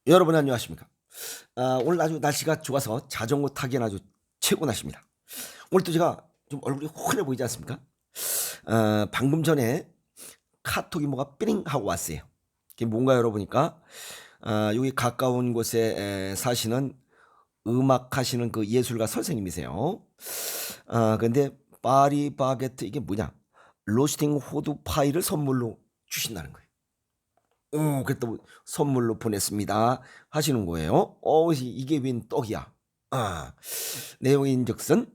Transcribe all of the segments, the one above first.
여러분 안녕하십니까? 오늘 아주 날씨가 좋아서 자전거 타기엔 아주 최고 날씨입니다. 오늘 또 제가 좀 얼굴이 환해 보이지 않습니까? 방금 전에 카톡이 뭐가 삐링 하고 왔어요. 그게 뭔가 열어보니까 여기 가까운 곳에 사시는 음악하시는 그 예술가 선생님이세요. 근데 파리바게트 이게 뭐냐? 로스팅 호두 파이를 선물로 주신다는 거예요. 그랬더니 "선물로 보냈습니다." 하시는 거예요. 이게 웬 떡이야. 아 내용인즉슨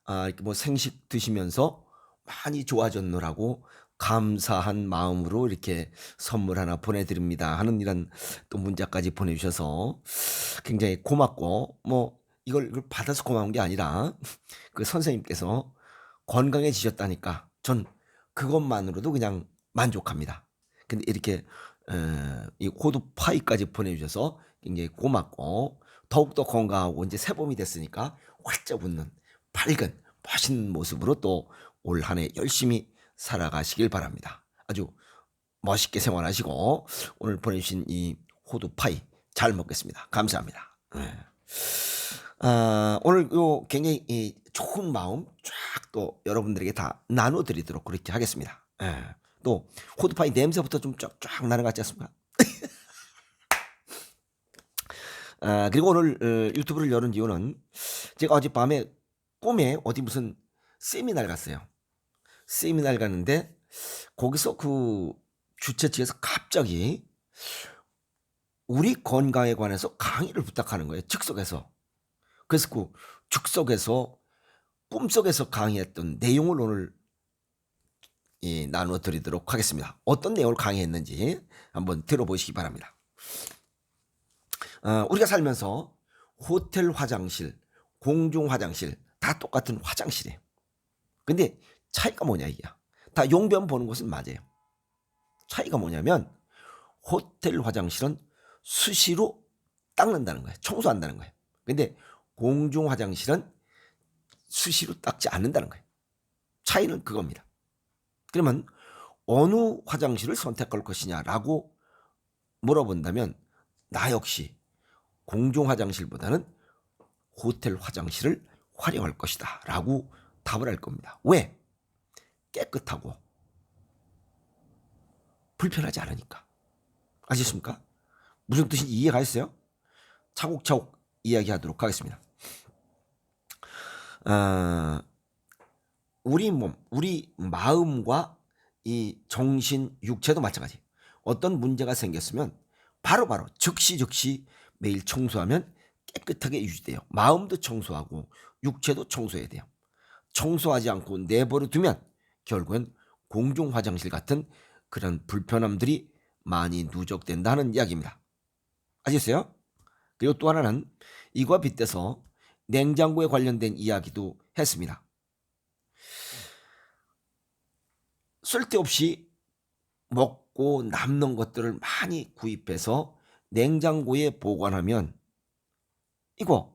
이렇게 뭐 "생식 드시면서 많이 좋아졌노라고 감사한 마음으로 이렇게 선물 하나 보내 드립니다." 하는 이런 또 문자까지 보내 주셔서 굉장히 고맙고 뭐 이걸 받아서 고마운 게 아니라 그 선생님께서 건강해지셨다니까 전 그것만으로도 그냥 만족합니다. 근데 이렇게 이 호두 파이까지 보내주셔서 굉장히 고맙고 더욱더 건강하고 이제 새봄이 됐으니까 활짝 웃는 밝은 멋있는 모습으로 또 올 한 해 열심히 살아가시길 바랍니다. 아주 멋있게 생활하시고 오늘 보내주신 이 호두 파이 잘 먹겠습니다. 감사합니다. 네. 오늘 요 굉장히 이 좋은 마음 쫙 또 여러분들에게 다 나눠드리도록 그렇게 하겠습니다. 예. 또 호두파이 냄새부터 좀 쫙쫙 나는 것 같지 않습니까? 그리고 오늘 유튜브를 여는 이유는 제가 어젯밤에 꿈에 어디 무슨 세미나를 갔어요. 세미나를 갔는데 거기서 그 주최 측에서 갑자기 우리 건강에 관해서 강의를 부탁하는 거예요, 즉석에서. 그래서 그 즉석에서 꿈속에서 강의했던 내용을 오늘 나눠 드리도록 하겠습니다. 어떤 내용을 강의했는지 한번 들어보시기 바랍니다. 우리가 살면서 호텔 화장실, 공중 화장실 다 똑같은 화장실이에요. 근데 차이가 뭐냐 이게야. 다 용변 보는 곳은 맞아요. 차이가 뭐냐면 호텔 화장실은 수시로 닦는다는 거예요. 청소한다는 거예요. 근데 공중 화장실은 수시로 닦지 않는다는 거예요. 차이는 그겁니다. 그러면 어느 화장실을 선택할 것이냐라고 물어본다면 나 역시 공중 화장실보다는 호텔 화장실을 활용할 것이다 라고 답을 할 겁니다. 왜? 깨끗하고 불편하지 않으니까. 아셨습니까? 무슨 뜻인지 이해가셨어요? 차곡차곡 이야기하도록 하겠습니다. 아, 우리 몸, 우리 마음과 이 정신, 육체도 마찬가지. 어떤 문제가 생겼으면 바로바로 즉시 매일 청소하면 깨끗하게 유지돼요. 마음도 청소하고 육체도 청소해야 돼요. 청소하지 않고 내버려 두면 결국엔 공중 화장실 같은 그런 불편함들이 많이 누적된다는 이야기입니다. 아셨어요? 그리고 또 하나는 이와 빗대서 냉장고에 관련된 이야기도 했습니다. 쓸데없이 먹고 남는 것들을 많이 구입해서 냉장고에 보관하면 이거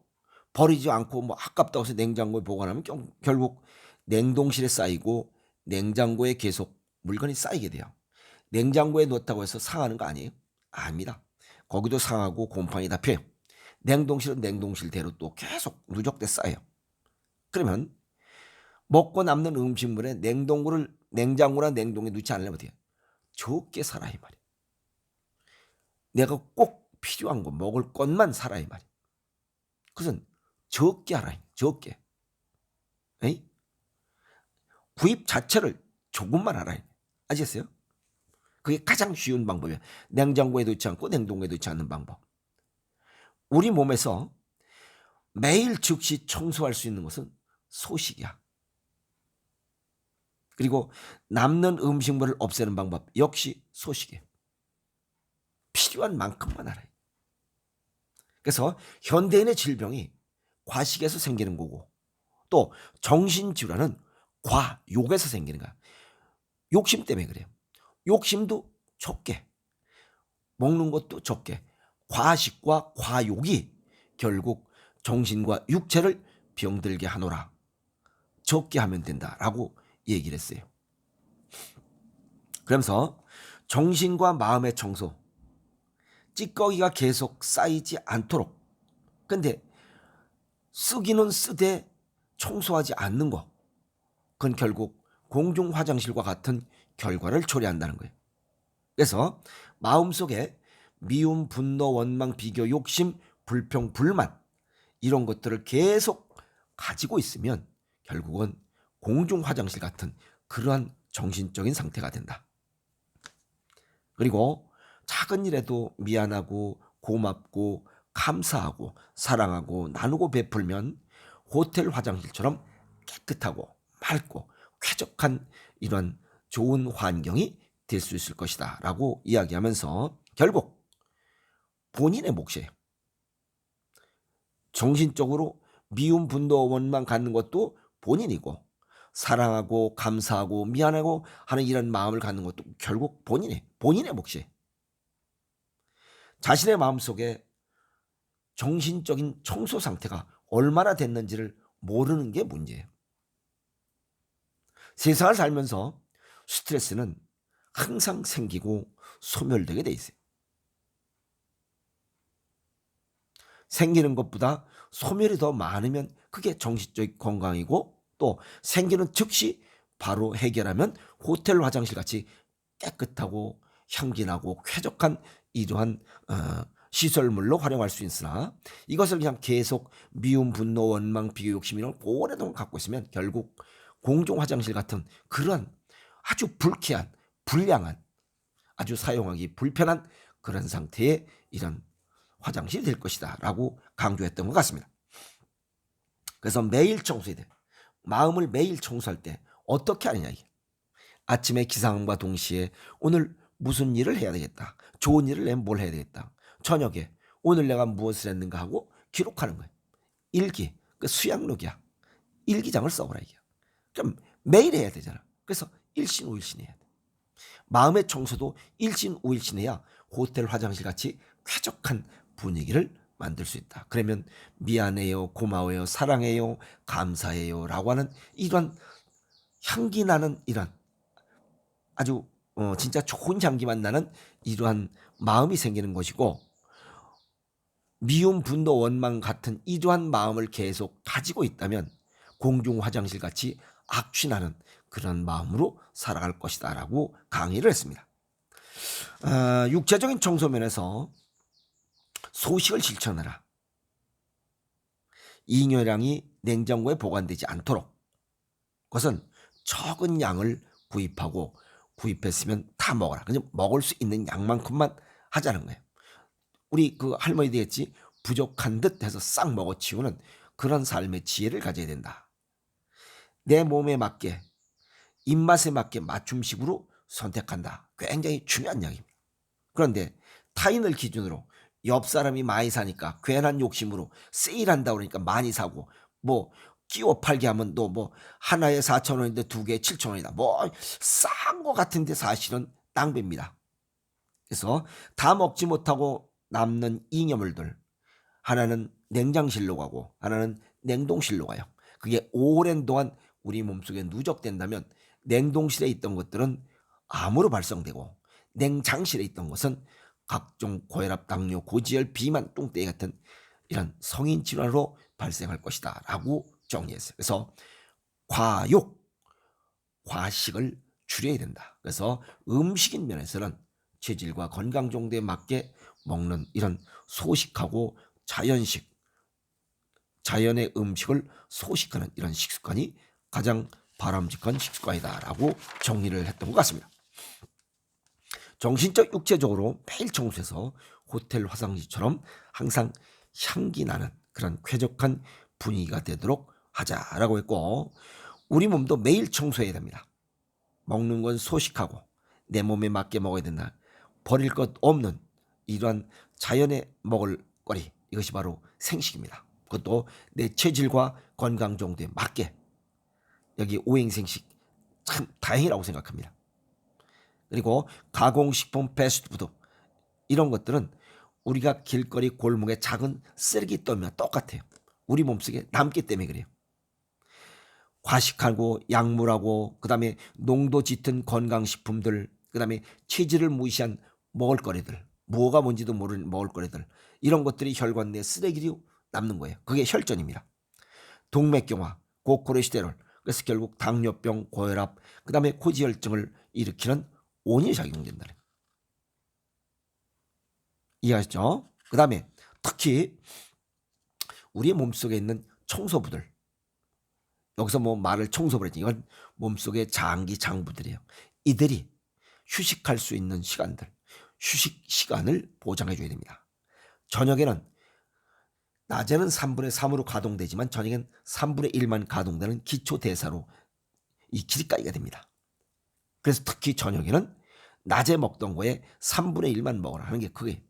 버리지 않고 뭐 아깝다고 해서 냉장고에 보관하면 결국 냉동실에 쌓이고 냉장고에 계속 물건이 쌓이게 돼요. 냉장고에 넣었다고 해서 상하는 거 아니에요? 아닙니다. 거기도 상하고 곰팡이 다 펴요. 냉동실은 냉동실대로 또 계속 누적돼 쌓여요. 그러면 먹고 남는 음식물에 냉장고나 냉동에 넣지 않으려면 어떻게 해요? 적게 사라 이 말이에요. 내가 꼭 필요한 거 먹을 것만 사라 이 말이에요. 그것은 적게 하라 적게. 에이? 구입 자체를 조금만 하라. 아시겠어요? 그게 가장 쉬운 방법이야. 냉장고에 넣지 않고 냉동고에 넣지 않는 방법. 우리 몸에서 매일 즉시 청소할 수 있는 것은 소식이야. 그리고 남는 음식물을 없애는 방법 역시 소식이에요. 필요한 만큼만 알아요. 그래서 현대인의 질병이 과식에서 생기는 거고 또 정신질환은 과욕에서 생기는 거야. 욕심 때문에 그래요. 욕심도 적게 먹는 것도 적게 과식과 과욕이 결국 정신과 육체를 병들게 하노라. 적게 하면 된다라고 얘기를 했어요. 그러면서 정신과 마음의 청소, 찌꺼기가 계속 쌓이지 않도록. 근데 쓰기는 쓰되 청소하지 않는 거. 그건 결국 공중 화장실과 같은 결과를 초래한다는 거예요. 그래서 마음속에 미움, 분노, 원망, 비교, 욕심, 불평, 불만 이런 것들을 계속 가지고 있으면 결국은 공중 화장실 같은 그러한 정신적인 상태가 된다. 그리고 작은 일에도 미안하고 고맙고 감사하고 사랑하고 나누고 베풀면 호텔 화장실처럼 깨끗하고 맑고 쾌적한 이런 좋은 환경이 될 수 있을 것이다 라고 이야기하면서 결국 본인의 몫이에요. 정신적으로 미움, 분노, 원망 갖는 것도 본인이고 사랑하고 감사하고 미안하고 하는 이런 마음을 갖는 것도 결국 본인의 몫이에요. 자신의 마음속에 정신적인 청소 상태가 얼마나 됐는지를 모르는 게 문제예요. 세상을 살면서 스트레스는 항상 생기고 소멸되게 돼 있어요. 생기는 것보다 소멸이 더 많으면 그게 정신적 건강이고 또 생기는 즉시 바로 해결하면 호텔 화장실 같이 깨끗하고 향기나고 쾌적한 이러한 시설물로 활용할 수 있으나 이것을 그냥 계속 미움, 분노, 원망, 비교, 욕심 이런 걸 오랫동안 갖고 있으면 결국 공중 화장실 같은 그런 아주 불쾌한, 불량한, 아주 사용하기 불편한 그런 상태의 이런 화장실이 될 것이다 라고 강조했던 것 같습니다. 그래서 매일 청소해야 돼. 마음을 매일 청소할 때 어떻게 하느냐 이게. 아침에 기상과 동시에 오늘 무슨 일을 해야 되겠다. 좋은 일을 내면 뭘 해야 되겠다. 저녁에 오늘 내가 무엇을 했는가 하고 기록하는 거예요. 일기, 그 수양록이야. 일기장을 써보라 이게. 그럼 매일 해야 되잖아. 그래서 일신오일신 해야 돼. 마음의 청소도 일신오일신 해야 호텔 화장실 같이 쾌적한 분위기를 만들 수 있다. 그러면 미안해요, 고마워요, 사랑해요, 감사해요 라고 하는 이런 향기 나는 이런 아주 진짜 좋은 향기만 나는 이러한 마음이 생기는 것이고 미움, 분노, 원망 같은 이러한 마음을 계속 가지고 있다면 공중 화장실 같이 악취나는 그런 마음으로 살아갈 것이다 라고 강의를 했습니다. 육체적인 청소면에서 소식을 실천하라. 잉여량이 냉장고에 보관되지 않도록 그것은 적은 양을 구입하고 구입했으면 다 먹어라. 그냥 먹을 수 있는 양만큼만 하자는 거예요. 우리 그 할머니 되겠지 부족한 듯 해서 싹 먹어치우는 그런 삶의 지혜를 가져야 된다. 내 몸에 맞게 입맛에 맞게 맞춤식으로 선택한다. 굉장히 중요한 이야기입니다. 그런데 타인을 기준으로 옆 사람이 많이 사니까 괜한 욕심으로 세일한다 그러니까 많이 사고 뭐 끼워 팔게 하면 또 뭐 하나에 4,000원인데 두 개에 7,000원이다. 뭐 싼 거 같은데 사실은 낭비입니다. 그래서 다 먹지 못하고 남는 잉여물들 하나는 냉장실로 가고 하나는 냉동실로 가요. 그게 오랜 동안 우리 몸속에 누적된다면 냉동실에 있던 것들은 암으로 발생되고 냉장실에 있던 것은 각종 고혈압, 당뇨, 고지혈, 비만, 뚱떼기 같은 이런 성인 질환으로 발생할 것이다 라고 정리했어요. 그래서 과욕, 과식을 줄여야 된다. 그래서 음식인 면에서는 체질과 건강 정도에 맞게 먹는 이런 소식하고 자연식, 자연의 음식을 소식하는 이런 식습관이 가장 바람직한 식습관이다라고 정리를 했던 것 같습니다. 정신적, 육체적으로 매일 청소해서 호텔 화장실처럼 항상 향기 나는 그런 쾌적한 분위기가 되도록 하자라고 했고 우리 몸도 매일 청소해야 됩니다. 먹는 건 소식하고 내 몸에 맞게 먹어야 된다. 버릴 것 없는 이러한 자연의 먹을 거리 이것이 바로 생식입니다. 그것도 내 체질과 건강 정도에 맞게 여기 오행생식 참 다행이라고 생각합니다. 그리고 가공식품, 패스트푸드 이런 것들은 우리가 길거리 골목에 작은 쓰레기 더미와 똑같아요. 우리 몸속에 남기 때문에 그래요. 과식하고 약물하고 그다음에 농도 짙은 건강식품들 그다음에 체질을 무시한 먹을거리들 뭐가 뭔지도 모르는 먹을거리들, 이런 것들이 혈관 내에 쓰레기로 남는 거예요. 그게 혈전입니다. 동맥경화, 고콜레스테롤, 그래서 결국 당뇨병, 고혈압, 그 다음에 고지혈증을 일으키는 원인이 작용된다는 거예요. 이해하셨죠? 그 다음에 특히 우리 몸속에 있는 청소부들, 여기서 뭐 말을 청소부를 했지, 이건 몸속의 장기 장부들이에요. 이들이 휴식할 수 있는 시간들, 휴식 시간을 보장해 줘야 됩니다. 저녁에는, 낮에는 3분의 3으로 가동되지만 저녁엔 3분의 1만 가동되는 기초 대사로 이 기지가기가 됩니다. 그래서 특히 저녁에는 낮에 먹던 거에 3분의 1만 먹으라 하는 게 그게.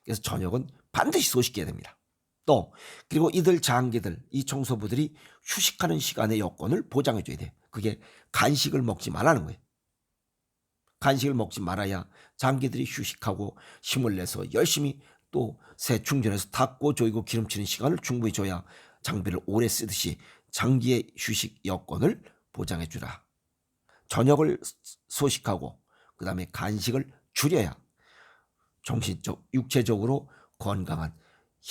그래서 저녁은 반드시 소식해야 됩니다. 또 그리고 이들 장기들, 이 청소부들이 휴식하는 시간의 여건을 보장해 줘야 돼. 그게 간식을 먹지 말라는 거예요. 간식을 먹지 말아야 장기들이 휴식하고 힘을 내서 열심히 또 새 충전해서 닦고 조이고 기름치는 시간을 충분히 줘야 장비를 오래 쓰듯이 장기의 휴식 여건을 보장해 주라. 저녁을 소식하고 그 다음에 간식을 줄여야 정신적, 육체적으로 건강한,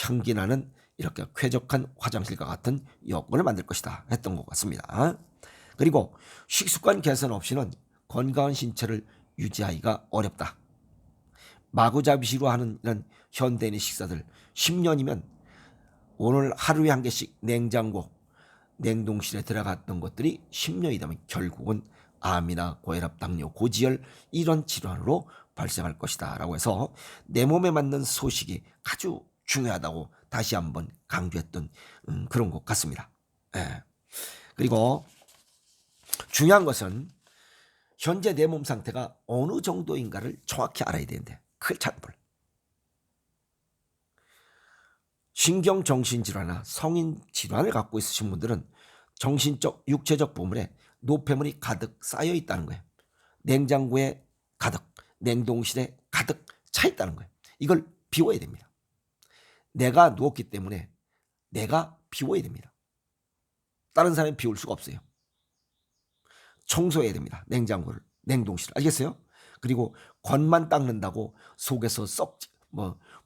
향기 나는 이렇게 쾌적한 화장실과 같은 여건을 만들 것이다 했던 것 같습니다. 그리고 식습관 개선 없이는 건강한 신체를 유지하기가 어렵다. 마구잡이로 하는 이런 현대인의 식사들, 10년이면 오늘 하루에 한 개씩 냉장고, 냉동실에 들어갔던 것들이 10년이 되면 결국은 암이나 고혈압, 당뇨, 고지혈 이런 질환으로 발생할 것이다 라고 해서 내 몸에 맞는 소식이 아주 중요하다고 다시 한번 강조했던 그런 것 같습니다. 예. 그리고 중요한 것은 현재 내 몸 상태가 어느 정도인가를 정확히 알아야 되는데 그걸 잘 몰라. 신경정신질환이나 성인질환을 갖고 있으신 분들은 정신적, 육체적 부분에 노폐물이 가득 쌓여 있다는 거예요. 냉장고에 가득, 냉동실에 가득 차 있다는 거예요. 이걸 비워야 됩니다. 내가 누웠기 때문에 내가 비워야 됩니다. 다른 사람이 비울 수가 없어요. 청소해야 됩니다. 냉장고를, 냉동실을. 알겠어요? 그리고 건만 닦는다고 속에서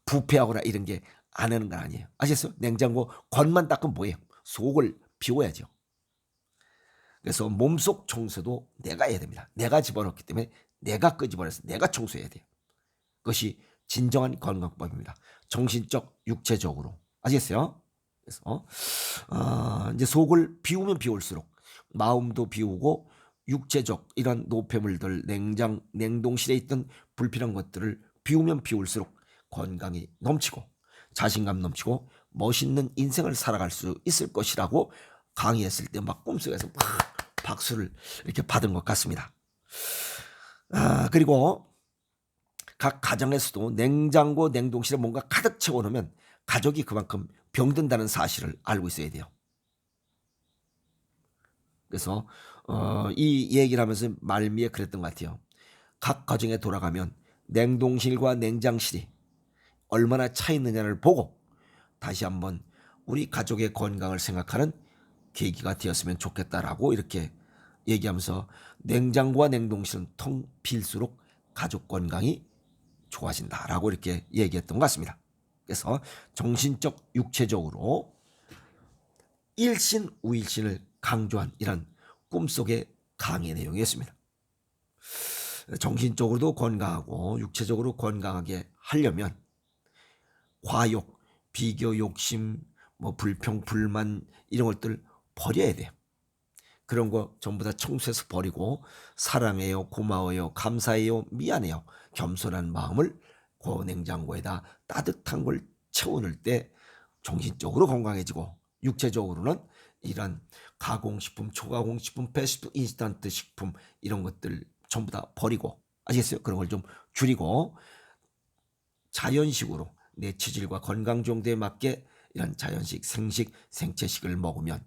부패하거나 이런 게 안 하는 건 아니에요. 아셨어요? 냉장고 건만 닦으면 뭐예요? 속을 비워야죠. 그래서 몸속 청소도 내가 해야 됩니다. 내가 집어넣기 때문에 내가 끄집어내서 내가 청소해야 돼요. 그것이 진정한 건강법입니다. 정신적, 육체적으로. 아시겠어요? 그래서 이제 속을 비우면 비울수록 마음도 비우고 육체적 이런 노폐물들, 냉동실에 있던 불필요한 것들을 비우면 비울수록 건강이 넘치고 자신감 넘치고 멋있는 인생을 살아갈 수 있을 것이라고 강의했을 때 막 꿈속에서 막 박수를 이렇게 받은 것 같습니다. 그리고 각 가정에서도 냉장고, 냉동실에 뭔가 가득 채워놓으면 가족이 그만큼 병든다는 사실을 알고 있어야 돼요. 그래서 이 얘기를 하면서 말미에 그랬던 것 같아요. 각 가정에 돌아가면 냉동실과 냉장실이 얼마나 차 있느냐를 보고 다시 한번 우리 가족의 건강을 생각하는 계기가 되었으면 좋겠다라고 이렇게 얘기하면서 냉장고와 냉동실은 텅 빌수록 가족 건강이 좋아진다라고 이렇게 얘기했던 것 같습니다. 그래서 정신적, 육체적으로 일신, 우일신을 강조한 이런 꿈속의 강의 내용이었습니다. 정신적으로도 건강하고 육체적으로 건강하게 하려면 과욕, 비교, 욕심, 불평, 불만 이런 것들 버려야 돼요. 그런 거 전부 다 청소해서 버리고 사랑해요, 고마워요, 감사해요, 미안해요, 겸손한 마음을 그 냉장고에다 따뜻한 걸 채워넣을 때 정신적으로 건강해지고 육체적으로는 이런 가공식품, 초가공식품, 패스트푸드, 인스턴트 식품 이런 것들 전부 다 버리고 아시겠어요? 그런 걸 좀 줄이고 자연식으로 내 체질과 건강 정도에 맞게 이런 자연식, 생식, 생채식을 먹으면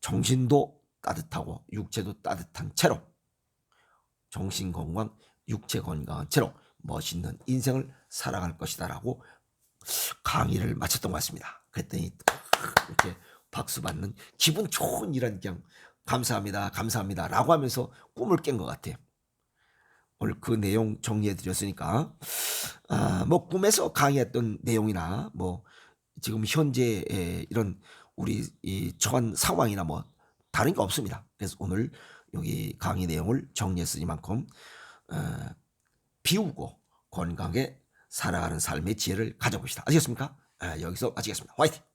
정신도 따뜻하고 육체도 따뜻한 채로 정신 건강, 육체 건강한 채로 멋있는 인생을 살아갈 것이다라고 강의를 마쳤던 것 같습니다. 그랬더니 이렇게 박수 받는 기분 좋은 이런 그냥 감사합니다, 감사합니다 라고 하면서 꿈을 깬 것 같아요. 오늘 그 내용 정리해 드렸으니까 뭐 꿈에서 강의했던 내용이나 뭐 지금 현재의 이런 우리 이 처한 상황이나 뭐 다른 게 없습니다. 그래서 오늘 여기 강의 내용을 정리했으니만큼 어, 비우고 건강하게 살아가는 삶의 지혜를 가져봅시다. 아시겠습니까? 여기서 마치겠습니다. 화이팅!